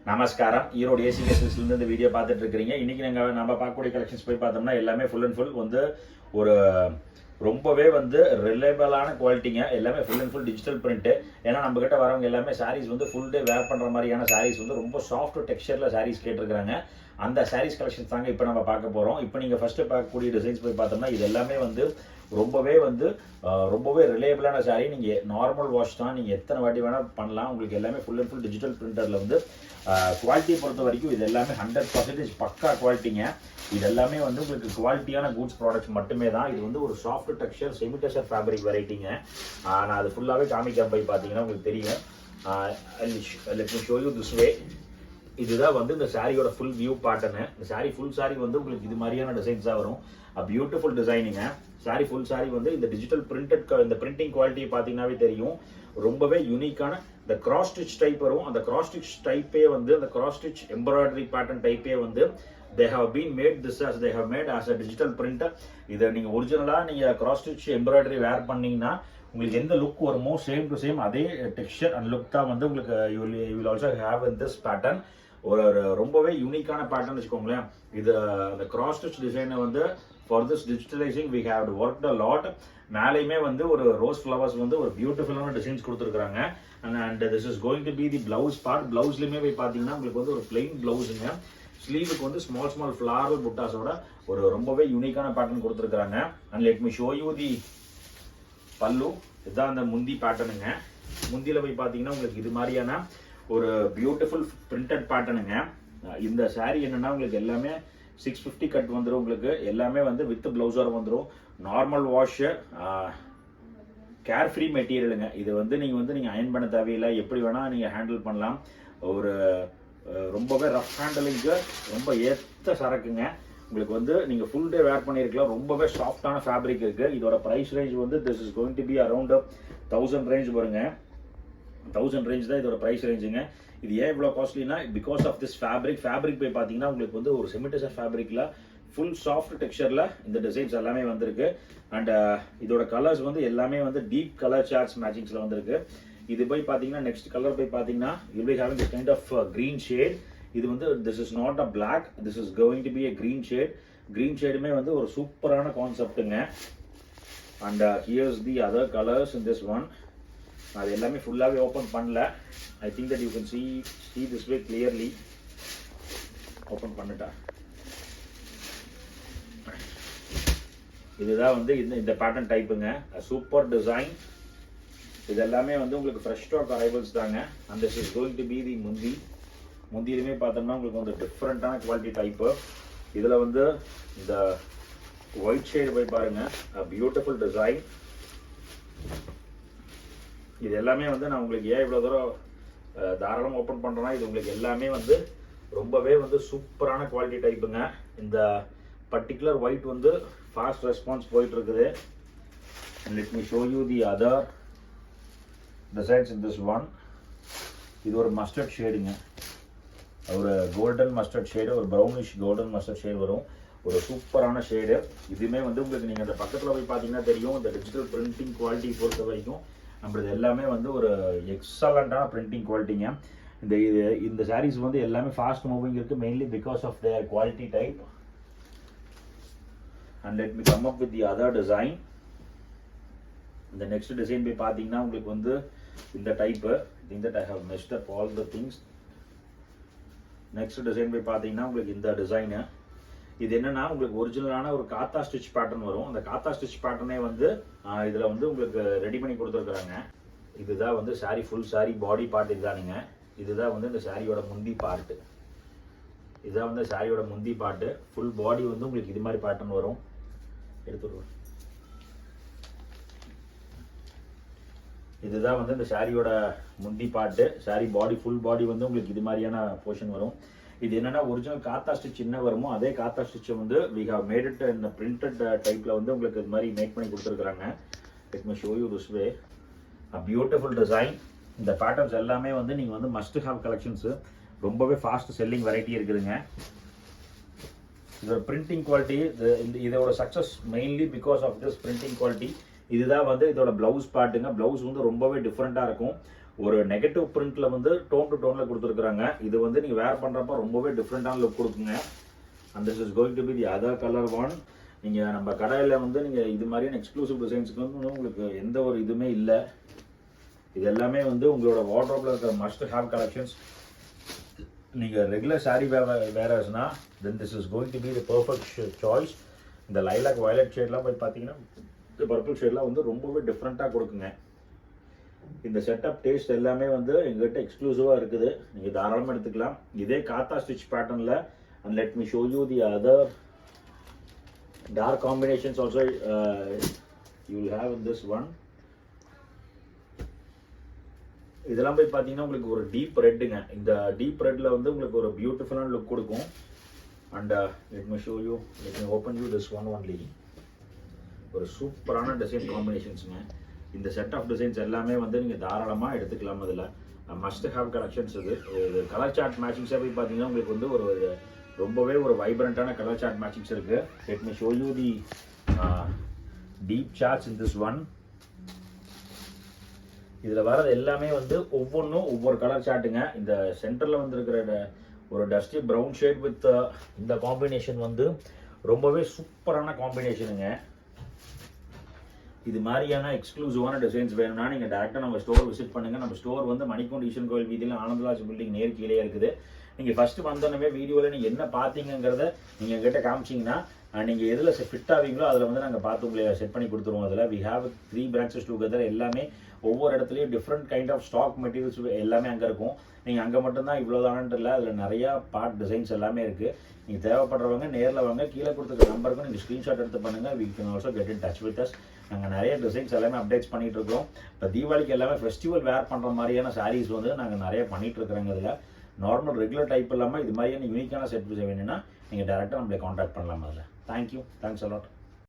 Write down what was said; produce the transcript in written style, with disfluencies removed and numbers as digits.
நமஸ்காரம். ஈரோடு ஏசிகே சில்க்ஸ்லேருந்து இந்த வீடியோ பார்த்துட்டு இருக்கிறீங்க. இன்றைக்கி நம்ம பார்க்கக்கூடிய கலெக்ஷன்ஸ் போய் பார்த்தோம்னா எல்லாமே ஃபுல் அண்ட் ஃபுல் வந்து ஒரு ரொம்பவே வந்து ரிலேபிளான குவாலிட்டிங்க. எல்லாமே full and full digital print. ஏன்னா நம்மக்கிட்ட வரவங்க எல்லாமே சாரீஸ் வந்து ஃபுல் டே வேர் பண்ணுற மாதிரியான சாரீஸ் வந்து ரொம்ப சாஃப்ட் டெக்ஸ்சரில் சாரீஸ் கேட்டிருக்கிறாங்க. அந்த சாரீஸ் கலெக்ஷன்ஸ் தாங்க இப்போ நம்ம பார்க்க போகிறோம். இப்போ நீங்கள் ஃபஸ்ட்டு பார்க்கக்கூடிய டிசைன்ஸ் போய் பார்த்தோம்னா இது எல்லாமே வந்து ரொம்பவே ரிலேபிளான சாரீ. நீங்கள் நார்மல் வாஷ் தான், நீங்கள் எத்தனை வாட்டி வேணால் பண்ணலாம். உங்களுக்கு எல்லாமே ஃபுல் அண்ட் ஃபுல் டிஜிட்டல் பிரிண்டரில் வந்து குவாலிட்டியை பொறுத்த வரைக்கும் இது எல்லாமே 100% பக்கா குவாலிட்டிங்க. இது எல்லாமே வந்து உங்களுக்கு குவாலிட்டியான கூட்ஸ் ப்ராடக்ட்ஸ் மட்டுமே தான். இது வந்து ஒரு சாஃப்ட் டெக்ஸ்சர் செமிடெக்ஸ்சர் ஃபேப்ரிக் வெரைட்டிங்க. நான் அது ஃபுல்லாகவே காமிக்கிறேன். போய் பார்த்தீங்கன்னா உங்களுக்கு தெரியும். Let me show you this வே. இதுதான் வந்து இந்த சாரியோட ஃபுல் வியூ பேட்டர்னு. இந்த சாரி ஃபுல் சாரி வந்து உங்களுக்கு இது மாதிரியான டிசைன்ஸாக வரும். பியூட்டிஃபுல் டிசைனிங்க. சாரி ஃபுல் சாரி வந்து இந்த டிஜிட்டல் பிரிண்டட் இந்த பிரிண்டிங் குவாலிட்டி பார்த்தீங்கன்னாவே தெரியும். ரொம்பவே யூனிக்கான இந்த கிராஸ் ஸ்டிச் டைப் வரும். அந்த கிராஸ் ஸ்டிச் டைப்பே வந்து அந்த கிராஸ் ஸ்டிச் எம்ப்ராய்டரி பேட்டர்ன் டைப்பே வந்து they have been made this as they have made as a digital print. இதை நீங்கள் ஒரிஜினலாக நீங்கள் கிராஸ் ஸ்டிச் எம்ப்ராய்டரி வேர் பண்ணீங்கன்னா உங்களுக்கு எந்த லுக் வருமோ சேம் டு சேம் அதே டெக்ஸ்சர் அண்ட் லுக் தான் வந்து உங்களுக்கு you will also have in this pattern. ஒரு ரொம்பவே யூனிக்கான பேட்டர்ன் வச்சுக்கோங்களேன். இது அந்த கிராஸ் ஸ்டிச் டிசைனை வந்து for this digitalising we have worked a lot. மேலேயுமே வந்து ஒரு ரோஸ் ஃப்ளவர்ஸ் வந்து ஒரு பியூட்டிஃபுல்லான டிசைன்ஸ் கொடுத்துருக்காங்க. And this is going to be the blouse part. பிளவுஸ்லையுமே போய் பார்த்தீங்கன்னா உங்களுக்கு வந்து ஒரு பிளெயின் பிளவுஸுங்க. ஸ்லீவுக்கு வந்து ஸ்மால் ஃப்ளாரல் புட்டாஸோட ஒரு ரொம்பவே யூனிக்கான பேட்டர்ன் கொடுத்துருக்காங்க. And let me show you தி பல்லு. இதுதான் அந்த முந்தி பேட்டர்னுங்க. முந்தியில் போய் பார்த்தீங்கன்னா உங்களுக்கு இது மாதிரியான ஒரு பியூட்டிஃபுல் பிரிண்டட் பேட்டர்னுங்க. இந்த சாரீ என்னன்னா உங்களுக்கு எல்லாமே 650 கட் வந்துடும். உங்களுக்கு எல்லாமே வந்து வித் பிளவுஸோட வந்துடும். நார்மல் வாஷு, கேர் ஃப்ரீ மெட்டீரியலுங்க. இது வந்து நீங்கள் அயன் பண்ண தேவையில்லை. எப்படி வேணால் நீங்கள் ஹேண்டில் பண்ணலாம். ஒரு ரொம்பவே ரஃப் ஹேண்டலிங்க்கு ரொம்ப ஏற்ற சரக்குங்க. உங்களுக்கு வந்து நீங்கள் ஃபுல் டே வேர் பண்ணியிருக்கலாம். ரொம்பவே சாஃப்டான ஃபேப்ரிக் இருக்குது. இதோட ப்ரைஸ் ரேஞ்ச் வந்து this is going to B around 1000 range வருங்க. 1000 ரேஞ்ச் தான் இதோட ப்ரைஸ் ரேஞ்சுங்க. இது ஏன் இவ்வளோ காஸ்ட்லினா பிகாஸ் ஆஃப் திஸ் ஃபேப்ரிக் போய் பார்த்தீங்கன்னா உங்களுக்கு வந்து ஒரு செமிடெக்ஸ்சர் ஃபேப்ரிக்கில் ஃபுல் சாஃப்ட் டெக்ஸ்சரில் இந்த டிசைன்ஸ் எல்லாமே வந்திருக்கு. அண்ட் இதோட கலர்ஸ் வந்து எல்லாமே வந்து டீப் கலர் சார்ட்ஸ் மேட்சிங்ஸில் வந்திருக்கு. இது போய் பார்த்தீங்கன்னா நெக்ஸ்ட் கலர் போய் பார்த்தீங்கன்னா you will having this kind of green shade. இது வந்து this is not a black, this is going to be a green shade. Green ஷேடுமே வந்து ஒரு சூப்பரான கான்செப்ட்டுங்க. And here's the other colours in this one. அது எல்லாமே ஃபுல்லாகவே ஓப்பன் பண்ணல. I think that you can see this way clearly. Open பண்ணிட்டா. இதுதான் வந்து இந்த பேட்டர்ன் டைப்புங்க. Super design. இது எல்லாமே வந்து உங்களுக்கு ஃப்ரெஷ் ஸ்டாக் அரைவல்ஸ் தாங்க. And this is going to be தி முந்தி. முந்தியிலுமே பார்த்தோம்னா உங்களுக்கு வந்து டிஃப்ரெண்ட்டான குவாலிட்டி டைப்பு. இதில் வந்து இந்த ஒயிட் ஷேடு போய் பாருங்க, பியூட்டிஃபுல் டிசைன். இது எல்லாமே வந்து நான் உங்களுக்கு ஏன் இவ்வளோ தூரம் தாராளமாக ஓப்பன் பண்ணுறேன்னா இது உங்களுக்கு எல்லாமே வந்து ரொம்பவே வந்து சூப்பரான குவாலிட்டி டைப்புங்க. இந்த பர்டிகுலர் ஒயிட் வந்து ஃபாஸ்ட் ரெஸ்பான்ஸ் போயிட்டு இருக்குது. And let me show you the other designs in this one. இது ஒரு மஸ்டர்ட் ஷேடுங்க. ஒரு கோல்டன் மஸ்டர்ட் ஷேடு, ஒரு ப்ரௌனிஷ் கோல்டன் மஸ்டர்ட் ஷேடு வரும். ஒரு சூப்பரான ஷேடு. இதுவுமே வந்து உங்களுக்கு நீங்கள் இந்த பக்கத்தில் போய் பார்த்தீங்கன்னா தெரியும். இந்த டிஜிட்டல் பிரிண்டிங் குவாலிட்டி பொறுத்த வரைக்கும் நம்மளது எல்லாமே வந்து ஒரு எக்ஸலண்ட்டான பிரிண்டிங் குவாலிட்டிங்க. இந்த சாரீஸ் வந்து எல்லாமே ஃபாஸ்ட் மூவிங் இருக்குது, mainly because of their quality type. And let me come up with the other design. இந்த நெக்ஸ்ட் டிசைன் போய் பார்த்தீங்கன்னா உங்களுக்கு வந்து இந்த type. Think that I have messed up all the things. Next design போய் பார்த்தீங்கன்னா உங்களுக்கு இந்த டிசைனு. இது என்னன்னா உங்களுக்கு ஒரிஜினலான ஒரு காத்தா ஸ்டிச் பேட்டர்ன் வரும். அந்த காத்தா ஸ்டிச் பேட்டர்னே வந்து இதில் வந்து உங்களுக்கு ரெடி பண்ணி கொடுத்துருக்குறாங்க. இதுதான் வந்து sari full sari body part. இதுதானுங்க. இதுதான் வந்து இந்த சாரியோட முந்தி பார்ட்டு. இதுதான் வந்து சாரியோட முந்தி பார்ட்டு. ஃபுல் பாடி வந்து உங்களுக்கு இது மாதிரி பேட்டர்ன் வரும். எடுத்துருவோம். இதுதான் வந்து இந்த சாரியோட முந்தி part. Sorry body full body வந்து உங்களுக்கு இது மாதிரியான போர்ஷன் வரும். இது என்னன்னா ஒரிஜினல் காத்தா ஸ்டிச் என்ன வருமோ அதே காத்தா ஸ்டிச்சை வந்து வி ஹவ் மேட் இட் இந்த பிரிண்டட் டைப்ல வந்து உங்களுக்கு இது மாதிரி மேக் பண்ணி கொடுத்துருக்காங்க. Let me show you this way. Beautiful design. இந்த பேட்டர்ன்ஸ் எல்லாமே வந்து நீங்கள் வந்து மஸ்ட் ஹேவ் கலெக்ஷன்ஸு. ரொம்பவே ஃபாஸ்ட் செல்லிங் வெரைட்டி இருக்குதுங்க. இதோட பிரிண்டிங் குவாலிட்டி, இதோட success mainly because of this printing quality. இதுதான் வந்து இதோட பிளவுஸ் பார்ட்டுங்க. பிளவுஸ் வந்து ரொம்பவே டிஃப்ரெண்ட்டாக இருக்கும். ஒரு நெகட்டிவ் பிரிண்ட்ல வந்து டோன் டு டோன்ல கொடுத்துருக்காங்க. இது வந்து நீங்க வேர் பண்றப்ப ரொம்பவே டிஃப்ரெண்டான லுக் கொடுக்குங்க. And this is going to be the other colour one. நீங்க நம்ம கடையில வந்து நீங்க இது மாதிரியான எக்ஸ்க்ளூசிவ் டிசைன்ஸ்க்கு வந்து உங்களுக்கு எந்த ஒரு இதுவுமே இல்லை. இது எல்லாமே வந்து உங்களோட வார்ட்ரோப்ல இருக்கிற மஸ்ட் ஹேவ் கலெக்ஷன்ஸ். நீங்க ரெகுலர் சாரி வேறஸ்னா then this is going to be the perfect choice. இந்த லைலாக் வயலட் ஷேட்லாம் போய் பார்த்தீங்கன்னா இந்த பர்பிள் ஷேட்லாம் வந்து ரொம்பவே டிஃப்ரெண்ட்டாக கொடுக்குங்க. இந்த செட்டப் டேஸ்ட் எல்லாமே வந்து எங்ககிட்ட எக்ஸ்க்ளூசிவாக இருக்குது. நீங்கள் தாராளமாக எடுத்துக்கலாம். இதே காத்தா ஸ்டிச் பேட்டர்னில். And let me show you the other dark combinations also you will have in this one. இதெல்லாம் போய் பார்த்தீங்கன்னா உங்களுக்கு ஒரு டீப் ரெட்டுங்க. இந்த டீப் ரெட்டில் வந்து உங்களுக்கு ஒரு பியூட்டிஃபுல்லான லுக் கொடுக்கும். And let me show you, let me open you this one only. ஒரு சூப்பரான டிசைன் காம்பினேஷன்ஸுங்க. இந்த செட் ஆஃப் டிசைன்ஸ் எல்லாமே வந்து நீங்கள் தாராளமாக எடுத்துக்கலாம். அதில் மஸ்ட் ஹேவ் கலெக்ஷன்ஸ். இது கலர் சார்ட் மேட்சிங்ஸாக போய் பார்த்தீங்கன்னா உங்களுக்கு வந்து ஒரு ரொம்பவே ஒரு வைப்ரண்ட்டான கலர் சார்ட் மேட்சிங்ஸ் இருக்குது. Let me show you the deep charts in this one. இதில் வர்றது எல்லாமே வந்து ஒவ்வொன்றும் ஒவ்வொரு கலர் சார்ட்டுங்க. இந்த சென்டரில் வந்துருக்கிற ஒரு டஸ்டி ப்ரௌன் ஷேட் வித் இந்த காம்பினேஷன் வந்து ரொம்பவே சூப்பரான காம்பினேஷனுங்க. இது மாதிரியான எக்ஸ்க்ளூசிவான டிசைன்ஸ் வேணும்னா நீங்கள் டேரெக்டாக நம்ம ஸ்டோர் விசிட் பண்ணுங்கள். நம்ம ஸ்டோர் வந்து மணிக்கூண்ட் ஈஸ்வரன் கோவில் வீதியில் ஆனந்தராஜ் பில்டிங் நேர் கீழே இருக்குது. நீங்கள் ஃபஸ்ட்டு வந்தோடனே வீடியோவில் நீங்கள் என்ன பார்த்தீங்கிறத நீங்கள் எங்கிட்ட காமிச்சிங்கன்னா நீங்கள் எதில் ஃபிட் ஆவீங்களோ அதில் வந்து நாங்கள் பார்த்து உங்களை செட் பண்ணி கொடுத்துருவோம். அதில் வி ஹேவ் 3 branches டுகெதர். எல்லாமே ஒவ்வொரு இடத்துலையும் different kind of stock materials எல்லாமே அங்கே இருக்கும். நீங்கள் அங்கே மட்டும்தான் இவ்வளோதானு இல்லை, அதில் நிறையா பார்ட் டிசைன்ஸ் எல்லாமே இருக்குது. நீங்கள் தேவைப்படுறவங்க நேரில் வாங்க. கீழே கொடுத்துருக்க நம்பருக்கும் நீங்கள் ஸ்க்ரீன்ஷாட் எடுத்து பண்ணுங்கள். We can also get in touch with us. நாங்கள் நிறைய டிசைன்ஸ் எல்லாமே அப்டேட்ஸ் பண்ணிகிட்டு இருக்கோம். இப்போ தீபாவளிக்கு எல்லாமே ஃபெஸ்டிவல் வேர் பண்ணுற மாதிரியான சாரீஸ் வந்து நாங்கள் நிறைய பண்ணிகிட்டு இருக்கிறோங்க. இதில் நார்மல் ரெகுலர் டைப் இல்லாமல் இது மாதிரியான யூனிக்கான செட் வேணும்னா நீங்கள் டேரெக்டாக நம்மளை காண்டாக்ட் பண்ணலாம். அதில் தேங்க்யூ, தேங்க்ஸ் அலாட்.